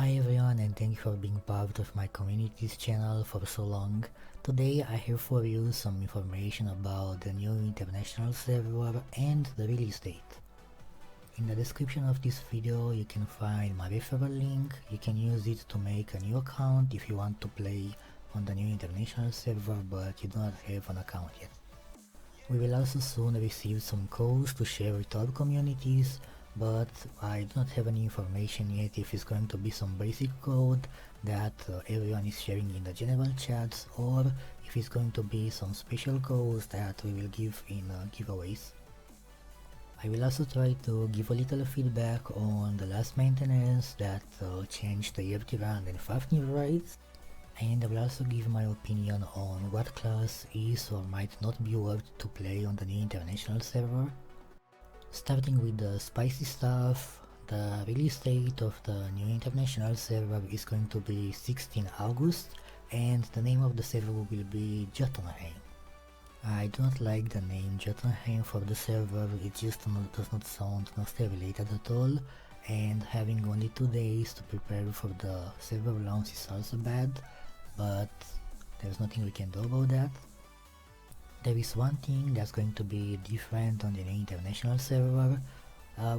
Hi everyone, and thank you for being part of my community's channel for so long. Today I have for you some information about the new international server and the release date. In the description of this video you can find my referral link. You can use it to make a new account if you want to play on the new international server but you do not have an account yet. We will also soon receive some codes to share with our communities, but I do not have any information yet if it's going to be some basic code that everyone is sharing in the general chats, or if it's going to be some special codes that we will give in giveaways. I will also try to give a little feedback on the last maintenance that changed the empty run and Fafnir raids, and I will also give my opinion on what class is or might not be worth to play on the new international server. Starting with the spicy stuff, the release date of the new international server is going to be 16 August and the name of the server will be JOTUNHEIM. I do not like the name JOTUNHEIM for the server, it just does not sound Nostale related at all, and having only 2 days to prepare for the server launch is also bad, but there's nothing we can do about that. There is one thing that's going to be different on the new international server.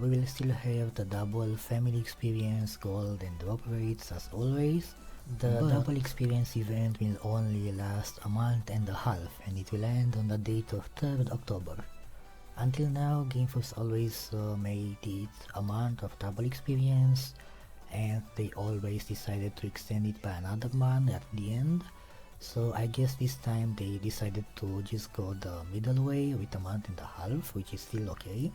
We will still have the double family experience, gold and drop rates as always. The double experience event will only last a month and a half and it will end on the date of 3rd October. Until now, GameForce always made it a month of double experience and they always decided to extend it by another month at the end. So I guess this time they decided to just go the middle way with a month and a half, which is still okay.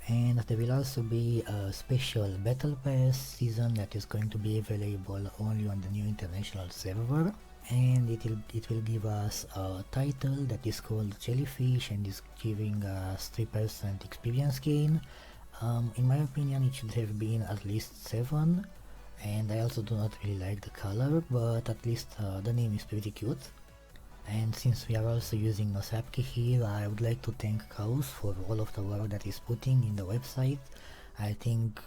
And there will also be a special battle pass season that is going to be available only on the new international server, and it will give us a title that is called Jellyfish and is giving us 3% experience gain. In my opinion it should have been at least 7. And I also do not really like the color, but at least the name is pretty cute. And since we are also using Nostale here, I would like to thank Chaos for all of the work that he's putting in the website. I think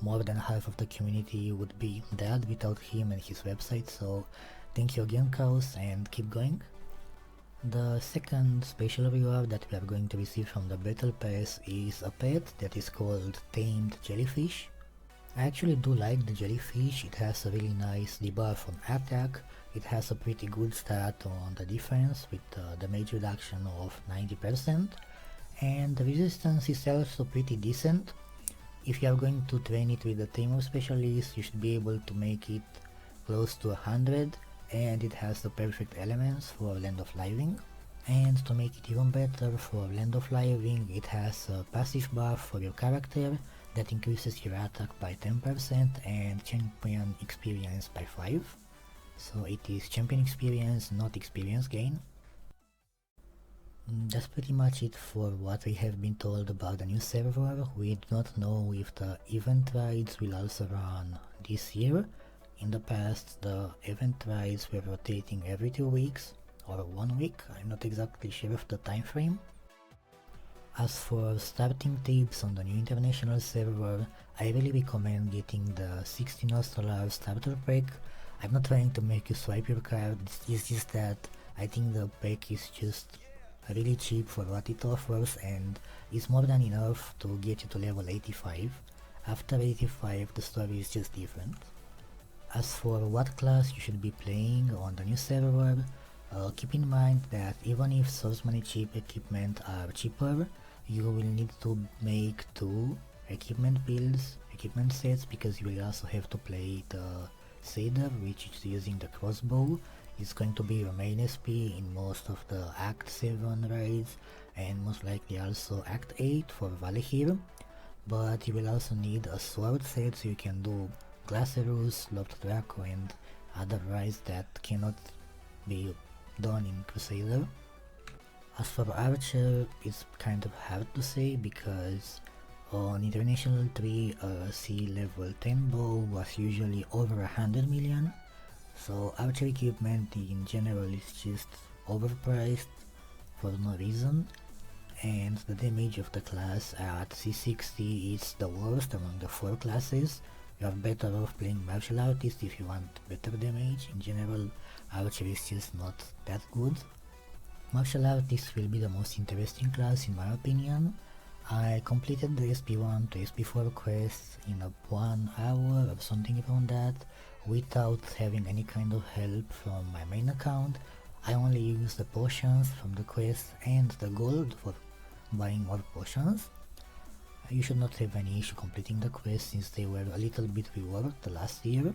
more than half of the community would be dead without him and his website, so thank you again Chaos and keep going. The second special reward that we are going to receive from the battle pass is a pet that is called Tamed Jellyfish. I actually do like the jellyfish. It has a really nice debuff on attack, it has a pretty good stat on the defense with the damage reduction of 90%, and the resistance is also pretty decent. If you are going to train it with the Tamer specialist, you should be able to make it close to 100, and it has the perfect elements for Land of Living. And to make it even better for Land of Living, it has a passive buff for your character that increases your attack by 10% and champion experience by 5. So it is champion experience, not experience gain. That's pretty much it for what we have been told about the new server. We do not know if the event raids will also run this year. In the past the event raids were rotating every 2 weeks or 1 week, I'm not exactly sure of the time frame. As for starting tips on the new international server, I really recommend getting the 60 Nostale starter pack. I'm not trying to make you swipe your card, it's just that I think the pack is just really cheap for what it offers and is more than enough to get you to level 85. After 85 the story is just different. As for what class you should be playing on the new server, keep in mind that even if swordsman cheap equipment are cheaper, you will need to make 2 equipment builds, equipment sets, because you will also have to play the Sader, which is using the crossbow. It's going to be your main SP in most of the Act 7 raids and most likely also Act 8 for Valihir, but you will also need a sword set so you can do Glacerus, Lobed Draco and other raids that cannot be done in Crusader. As for Archer, it's kind of hard to say because on International 3 a C level 10 bow was usually over 100 million, so Archer equipment in general is just overpriced for no reason, and the damage of the class at C60 is the worst among the 4 classes, you are better off playing martial artist if you want better damage. In general, archer is just not that good. Martial artist will be the most interesting class in my opinion. I completed the SP1 to SP4 quests in 1 hour or something around that without having any kind of help from my main account. I only used the potions from the quest and the gold for buying more potions. You should not have any issue completing the quest since they were a little bit reworked the last year.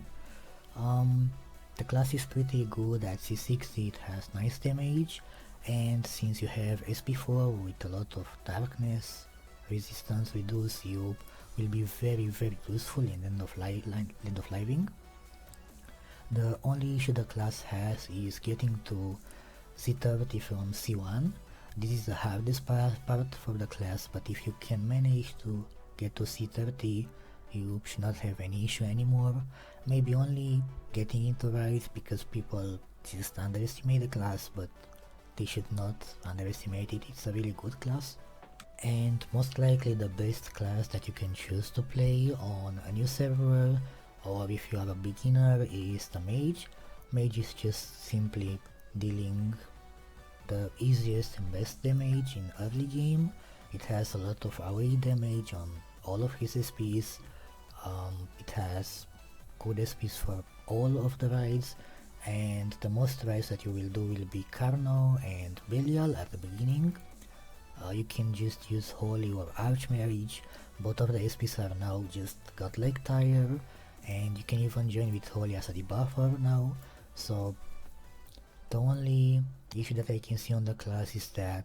The class is pretty good at C60, it has nice damage, and since you have SP4 with a lot of darkness, resistance reduce, you will be very useful in end of living. The only issue the class has is getting to C30 from C1. This is the hardest part for the class, but if you can manage to get to C30, you should not have any issue anymore. Maybe only getting into raids because people just underestimate the class, but they should not underestimate it. It's a really good class. And most likely the best class that you can choose to play on a new server, or if you are a beginner, is the mage. Mage is just simply dealing the easiest and best damage in early game. It has a lot of AoE damage on all of his SPs. It has good SPs for all of the raids, and the most raids that you will do will be Carno and Belial at the beginning. You can just use Holy or Archmage. Both of the SPs are now just godlike tier, and you can even join with Holy as a debuffer now. So the only issue that I can see on the class is that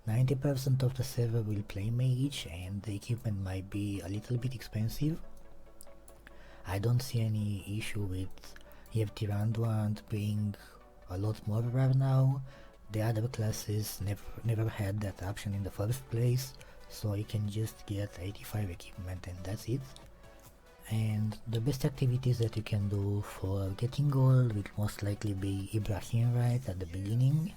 90% of the server will play mage and the equipment might be a little bit expensive. I don't see any issue with EFT Randuant being a lot more rare now. The other classes never had that option in the first place, so you can just get 85 equipment and that's it. And the best activities that you can do for getting gold will most likely be Ibrahim raids at the beginning.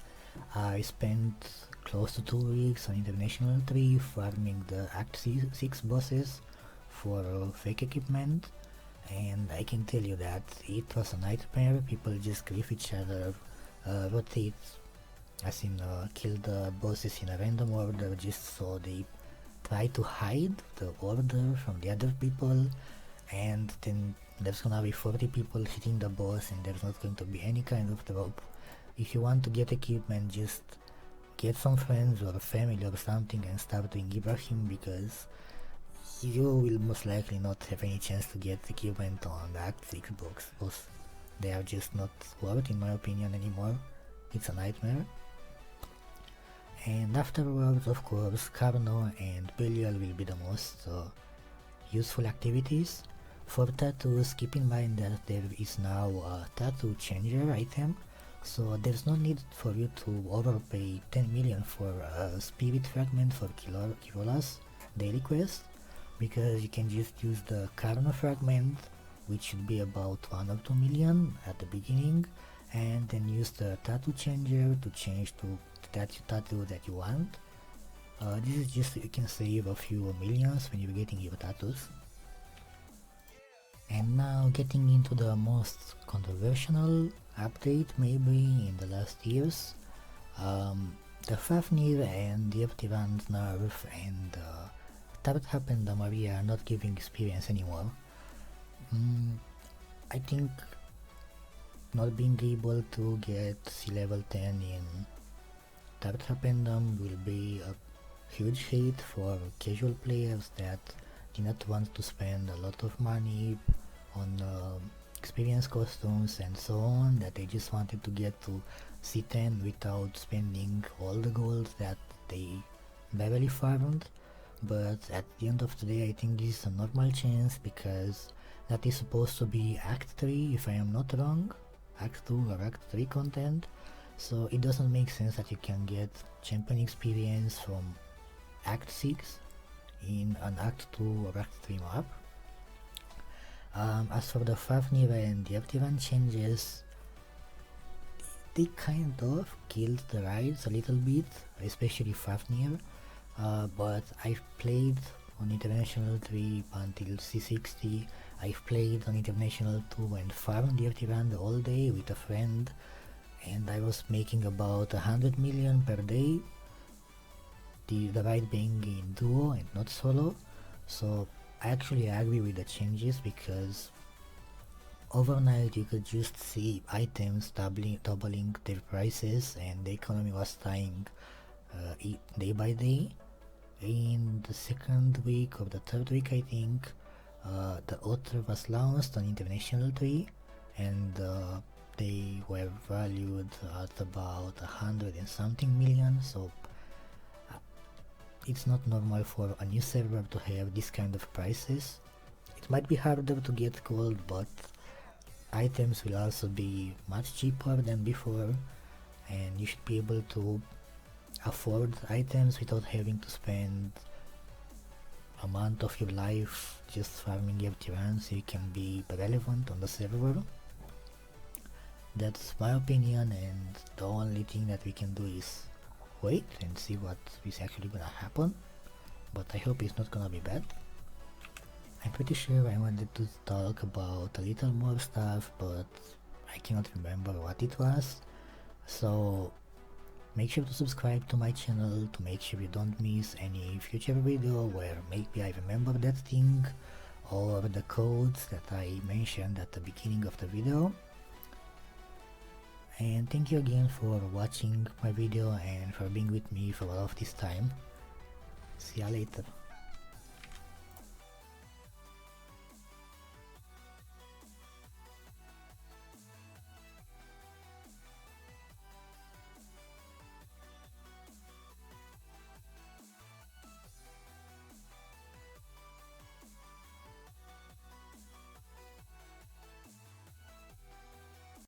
I spent close to 2 weeks on International 3 farming the Act 6 bosses for fake equipment, and I can tell you that it was a nightmare. People just grief each other, rotate, as in kill the bosses in a random order just so they try to hide the order from the other people, and then there's gonna be 40 people hitting the boss and there's not going to be any kind of drop. If you want to get equipment, just get some friends or family or something and start doing Ibrahim, because you will most likely not have any chance to get equipment on the Act 6 boss. They are just not worth, in my opinion, anymore. It's a nightmare. And afterwards, of course, Carno and Belial will be the most useful activities. For tattoos, keep in mind that there is now a tattoo changer item, so there's no need for you to overpay 10 million for a spirit fragment for Kirola's daily quest, because you can just use the Carno fragment, which should be about 1 or 2 million at the beginning, and then use the tattoo changer to change to the tattoo that you want. This is just so you can save a few millions when you're getting your tattoos. And now getting into the most controversial update maybe in the last years. The Fafnir and the Optivant nerf and Tarthap and the Maria are not giving experience anymore. I think not being able to get C level 10 in Tarthapendum will be a huge hit for casual players that do not want to spend a lot of money on experience costumes and so on, that they just wanted to get to C10 without spending all the gold that they barely farmed. But at the end of the day, I think this is a normal chance, because that is supposed to be Act 3 if I am not wrong, Act 2 or Act 3 content, so it doesn't make sense that you can get champion experience from Act 6 in an Act 2 or Act 3 map. As for the Fafnir and the Optivant changes, they kind of killed the rides a little bit, especially Fafnir, but I've played on International 3 until C60. I've played on International 2 and farmed the Tiranda all day with a friend, and I was making about 100 million per day, the right being in duo and not solo. So I actually agree with the changes, because overnight you could just see items doubling their prices, and the economy was dying day by day. In the second week or the third week, I think, the Otter was launched on International 3, and they were valued at about 100 and something million, so it's not normal for a new server to have this kind of prices. It might be harder to get gold, but items will also be much cheaper than before, and you should be able to afford items without having to spend a month of your life just farming FT1 so you can be relevant on the server. That's my opinion, and the only thing that we can do is wait and see what is actually gonna happen, but I hope it's not gonna be bad. I'm pretty sure I wanted to talk about a little more stuff, but I cannot remember what it was, so make sure to subscribe to my channel to make sure you don't miss any future video where maybe I remember that thing or the codes that I mentioned at the beginning of the video. And thank you again for watching my video and for being with me for all of this time. See ya later.